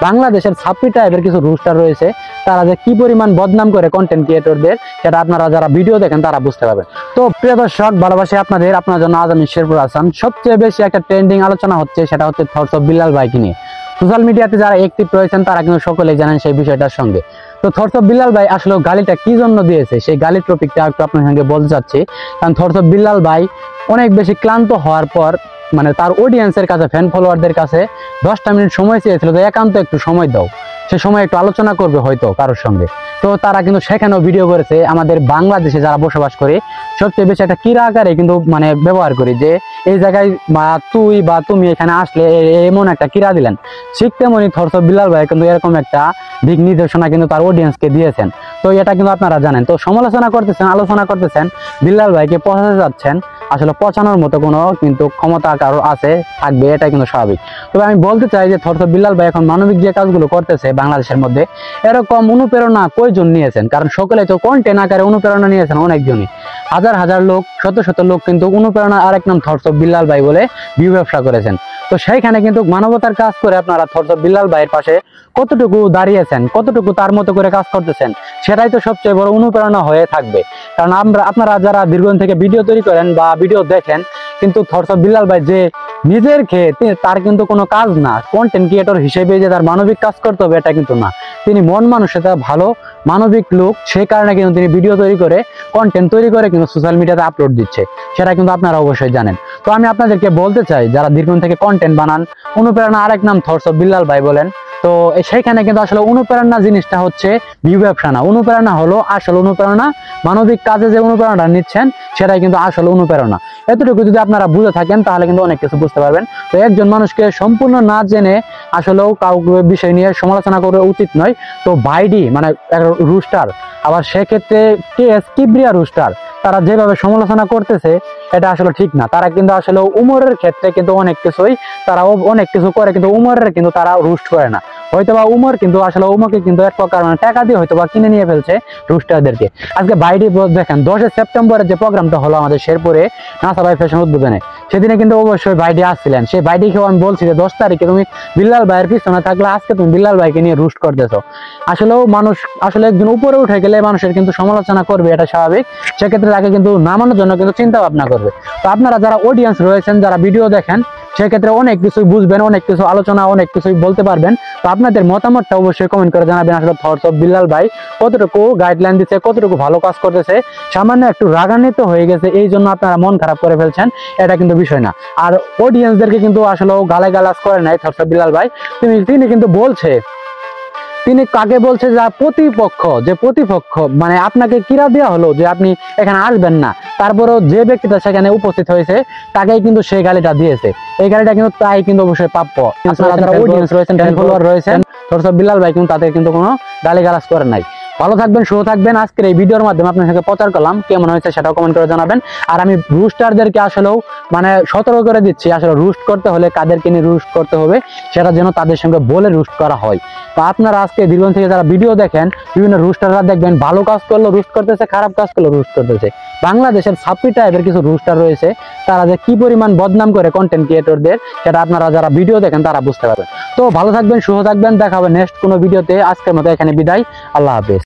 বাংলাদেশের ছাপ্পি টাইপের কিছু রুস্টার রয়েছে, তারা যে কি পরিমাণ বদনাম করে কন্টেন্ট ক্রিয়েটরদের, সেটা আপনারা যারা ভিডিও দেখেন তারা বুঝতে পারবেন। তো প্রিয় দর্শক, ভালোবাসি আপনার জন্য আজ আমি শেরপুর হাসান। সবচেয়ে বেশি একটা ট্রেন্ডিং আলোচনা হচ্ছে, সেটা হচ্ছে থটস অফ বিল্লাল ভাইকে নিয়ে। সোশ্যাল মিডিয়াতে যারা অ্যাক্টিভ রয়েছেন তারা কিন্তু সকলেই জানেন সেই বিষয়টার সঙ্গে। তো থটস অফ বিল্লাল ভাই আসলে গালিটা কি জন্য দিয়েছে, সেই গালির টপিকটা একটু আপনার সঙ্গে বলতে চাচ্ছি। কারণ থটস অফ বিল্লাল ভাই অনেক বেশি ক্লান্ত হওয়ার পর মানে তার অডিয়েন্সের কাছে, ফ্যান ফলোয়ারদের কাছে 10টা মিনিট সময় চেয়েছিল যে একান্ত একটু সময় দাও, সে সময় একটু আলোচনা করবে হয়তো কারোর সঙ্গে। তো তারা কিন্তু সেখানেও ভিডিও করেছে। আমাদের বাংলাদেশে যারা বসবাস করে সবচেয়ে বেশি একটা কিরা আকারে কিন্তু মানে ব্যবহার করি যে এই জায়গায় তুই বা তুমি এখানে আসলে এমন একটা কিরা দিলেন। ঠিক তেমনি থটস অফ বিল্লাল ভাই কিন্তু এরকম একটা দিক নির্দেশনা কিন্তু তার অডিয়েন্সকে দিয়েছেন। তো এটা কিন্তু আপনারা জানেন। তো সমালোচনা করতেছেন, আলোচনা করতেছেন, বিল্লাল ভাইকে পচাতে যাচ্ছেন। আসলে পচানোর মতো কোনো কিন্তু ক্ষমতা কারো আছে, থাকবে, এটা কিন্তু স্বাভাবিক। তবে আমি বলতে চাই যে থটস অফ বিল্লাল ভাই এখন মানবিক যে কাজগুলো করতেছে বাংলাদেশের মধ্যে, এরকম অনুপ্রেরণা কয়জন নিয়েছেন? কারণ সকলে তো কন্টেন্ট আকারে অনুপ্রেরণা নিয়েছেন অনেকজনই, হাজার হাজার লোক, শত শত লোক কিন্তু অনুপ্রেরণা আরেক নাম থটস অফ বিল্লাল ভাই বলে ভিউ ব্যবসা করেছেন। তো সেইখানে কিন্তু মানবতার কাজ করে আপনারা থটস অফ বিল্লাল ভাইয়ের পাশে কতটুকু দাঁড়িয়েছেন, কতটুকু তার মতো করে কাজ করতেছেন, সেটাই তো সবচেয়ে বড় অনুপ্রেরণা হয়ে থাকবে। কারণ আপনারা যারা দীর্ঘদিন থেকে ভিডিও তৈরি করেন বা ভিডিও দেখেন, কিন্তু থটস অফ বিল্লাল ভাই যে নিজের খেয়ে তার কিন্তু কোনো কাজ না, কন্টেন্ট ক্রিয়েটর হিসেবে যে তার মানবিক কাজ করতে হবে এটা কিন্তু না। তিনি মন মানুষের ভালো মানবিক লোক, সেই কারণে কিন্তু তিনি ভিডিও তৈরি করে, কন্টেন্ট তৈরি করে কিন্তু সোশ্যাল মিডিয়াতে আপলোড দিচ্ছে, সেটা কিন্তু আপনারা অবশ্যই জানেন। তো আমি আপনাদেরকে বলতে চাই, যারা দীর্ঘদিন থেকে কন্টেন্ট বানান, অনুপ্রেরণা আরেক নাম থটস অফ বিল্লাল ভাই বলেন। তো সেইখানে কিন্তু আসলে অনুপ্রেরণা জিনিসটা হচ্ছে ভিউ ব্যবসা না। অনুপ্রেরণা হলো আসল অনুপ্রেরণা, মানবিক কাজে যে অনুপ্রেরণা নিচ্ছেন সেটাই কিন্তু আসল অনুপ্রেরণা। এতটুকু যদি আপনারা বুঝে থাকেন তাহলে কিন্তু অনেক কিছু বুঝতে পারবেন। তো একজন মানুষকে সম্পূর্ণ না জেনে আসলেও কাউকে বিষয় নিয়ে সমালোচনা করা উচিত নয়। তো বাইডি মানে রুস্টার, আবার সেক্ষেত্রে কিবরিয়া রুস্টার, তারা যেভাবে সমালোচনা করতেছে এটা আসলে ঠিক না। তারা কিন্তু আসলে উমরের ক্ষেত্রে কিন্তু অনেক কিছুই তারা অনেক কিছু করে, কিন্তু উমরের কিন্তু তারা রুস্ট করে না। হয়তোবা উমর কিন্তু আসলে উমরকে কিন্তু এক প্রকার মানে টাকা দিয়ে হয়তোবা কিনে নিয়ে ফেলছে রুস্টারদেরকে। আজকে বাইডি দেখেন 10 সেপ্টেম্বরের যে প্রোগ্রামটা হলো আমাদের শেরপুরে নাসা ভাই ফ্যাশন উদ্বোধনে, সেদিনে কিন্তু অবশ্যই বাইডি আসছিলেন। সেই বাইডিকেও আমি বলছি যে 10 তারিখে তুমি বিল্লাল ভাইয়ের পিছনে থাকলে আজকে তুমি বিল্লাল ভাইকে নিয়ে রুস্ট করতেছো। আসলেও মানুষ আসলে একজন উপরে উঠে গেলে মানুষের কিন্তু সমালোচনা করবে, এটা স্বাভাবিক। সেক্ষেত্রে তাকে কিন্তু নামানোর জন্য কিন্তু চিন্তা ভাবনা করবে। তো আপনারা যারা অডিয়েন্স রয়েছেন, যারা ভিডিও দেখেন, সেক্ষেত্রে অনেক কিছুই বুঝবেন, অনেক কিছু আলোচনা, অনেক কিছুই বলতে পারবেন। তো আপনাদের মতামতটা অবশ্যই কমেন্ট করে জানাবেন। আসলে থটস অফ বিল্লাল ভাই কতটুকু গাইডলাইন দিচ্ছে, কতটুকু ভালো কাজ করতেছে। সামান্য একটু রাগান্বিত হয়ে গেছে, এই জন্য আপনারা মন খারাপ করে ফেলছেন, এটা কিন্তু বিষয় না। আর অডিয়েন্সদেরকে কিন্তু আসলে গালাগালাজ করে নাই থটস অফ বিল্লাল ভাই। তিনি কিন্তু বলছে, তিনি কাকে বলছে যে প্রতিপক্ষ মানে আপনাকে কিরা দেওয়া হলো যে আপনি এখানে আসবেন না, তারপরেও যে ব্যক্তিটা সেখানে উপস্থিত হয়েছে তাকেই কিন্তু সেই গালিটা দিয়েছে। এই গালিটা কিন্তু তাই কিন্তু অবশ্যই প্রাপ্য। অডিয়েন্স রয়েছেন, ফ্যান ফলোয়ার রয়েছেন, থটস অফ বিল্লাল ভাই কিন্তু তাদের কিন্তু কোনো গালিগালাজ করে নাই। ভালো থাকবেন, সুস্থ থাকবেন। আজকের এই ভিডিওর মাধ্যমে আপনার সাথে প্রচার করলাম, কেমন হয়েছে সেটাও কমেন্ট করে জানাবেন। আর আমি রুস্টারদেরকে আসলেও মানে সতর্ক করে দিচ্ছি, আসলে রুস্ট করতে হলে কাদেরকে নিয়ে রুস্ট করতে হবে সেটা যেন তাদের সঙ্গে বলে রুস্ট করা হয়। তো আপনারা আজকে দীর্ঘদিন থেকে যারা ভিডিও দেখেন, বিভিন্ন রুস্টাররা দেখবেন ভালো কাজ করলো রুস্ট করতেছে, খারাপ কাজ করলো রুস্ট করতেছে। বাংলাদেশের ছাপ্পি টাইপের কিছু রুস্টার রয়েছে, তারা যে কি পরিমাণ বদনাম করে কন্টেন্ট ক্রিয়েটরদের, সেটা আপনারা যারা ভিডিও দেখেন তারা বুঝতে পারবেন। তো ভালো থাকবেন, সুস্থ থাকবেন, দেখা হবে নেক্সট কোনো ভিডিওতে। আজকের মতো এখানে বিদায়, আল্লাহ হাফেজ।